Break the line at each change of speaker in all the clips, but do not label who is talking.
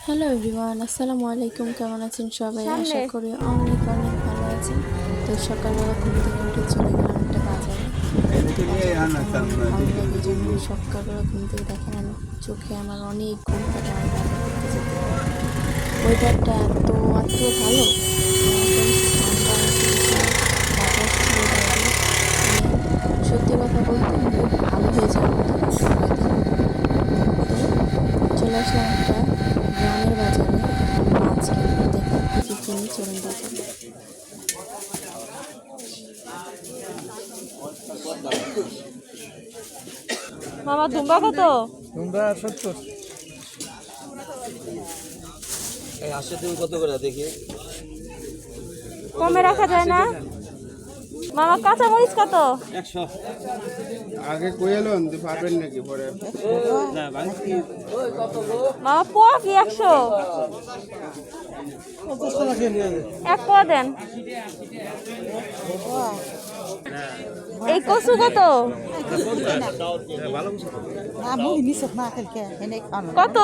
Hello everyone, আসসালামু আলাইকুম। কেমন আছেন সবাই? আশা করি অনেক অনেক ভালো আছেন। তো সকালবেলা ঘুম থেকে উঠে চলে গেলাম একটা বাজারে। ভালো লাগে যখন সকালবেলা ঘুম থেকে দেখেন আমি চোখে আমার অনেক ঘুম পাবে আমার বাজার করতে যেতে। ওয়েদারটা এত এত ভালো, ঠান্ডা বাতাস ছিল বাইরে। সত্যি কথা বলতে খুব ভালো হয়ে যাওয়ার মতো চলে আসলাম একটা গ্রামের বাজারে। এখন মাছ কিনবো, দেখেন কী কী কিনি, চলুন দেখেন।
মামা দুম্বা কত?
দুম্বা 70।
এই আসে তুমি কত করে দেখি?
কমে রাখা যায় না? মামা কাঁচা মরিচ কত?
100।
আগে কইলেন যে পাবেন নাকি পরে?
না ভাই কত গো?
মামা পোয়া কি 100? এক পোয়া দেন। এই কচু কত? কত?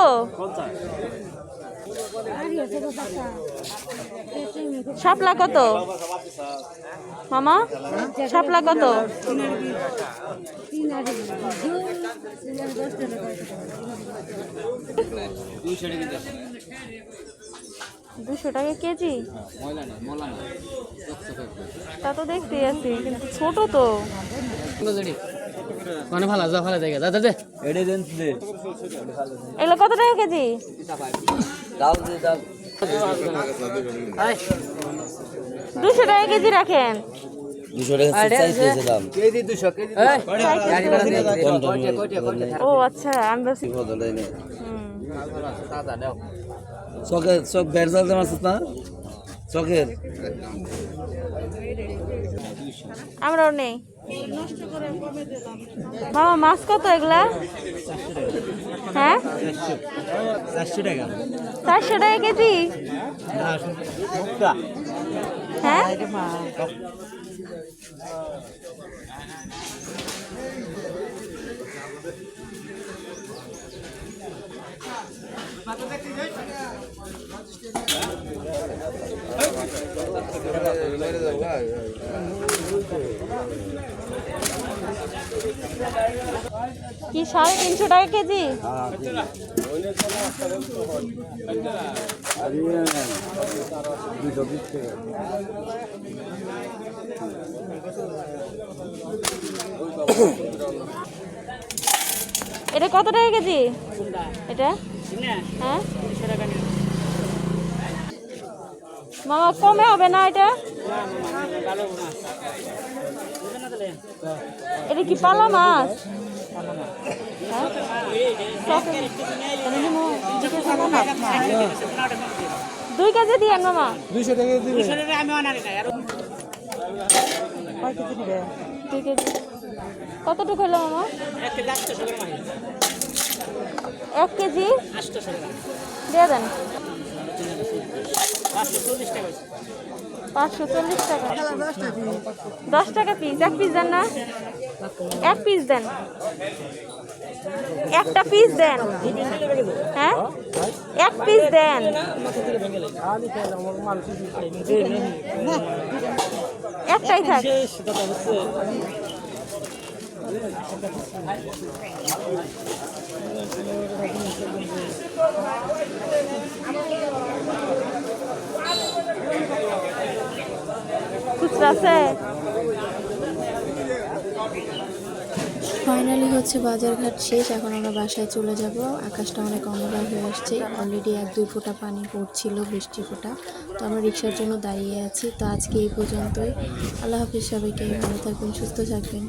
শাপলা কত মামা? শাপলা কত? 200 টাকা কেজি? তা তো দেখতেই আছি, কিন্তু ছোট তো।
মানে ভালো যা ভালো জায়গা দাদা দে
এডে দেন দে।
এগুলো কত টাকা কেজি?
দাও দে দাও।
200 টাকা কেজি রাখেন।
200 টাকা সাইজ দিয়েছে দাম। KG 200 KG.
ও আচ্ছা, আমি বলছি
বদলাই না। দাদা দাও। চক বেরজাল দাম আছে না? চকের
আমরাও নেই। মামা মাছ কত এগুলা? হ্যাঁ
400 টাকা।
400 টাকা কেজি? হ্যাঁ কি 350 টাকা কেজি? এটা কত টাকা কেজি? এটা হ্যাঁ মামা কমে হবে না এটা? এটা কি পালা মাছ? হ্যাঁ? 2 কেজি দিয়েন মামা।
200 টাকা দিবে।
2 কেজি কতটুকু হলো মামা? 1 কেজি দিয়ে দেন। 540 টাকা। 10 টাকা পিস। 1 পিস দেন না? 1 পিস দেন, একটা পিস দেন। হ্যাঁ 1 পিস দেন। একটাই থাক। খুচরা আছে?
ফাইনালি হচ্ছে বাজারঘাট শেষ। এখন আমরা বাসায় চলে যাব। আকাশটা অনেক অন্ধকার হয়ে আসছে, অলরেডি 1-2 ফোঁটা পানি পড়ছিল, বৃষ্টি ফোঁটা। তো আমরা রিক্সার জন্য দাঁড়িয়ে আছি। তো আজকে এই পর্যন্তই। আল্লাহ হাফিজ সবাইকে। ভালো থাকবেন, সুস্থ থাকবেন।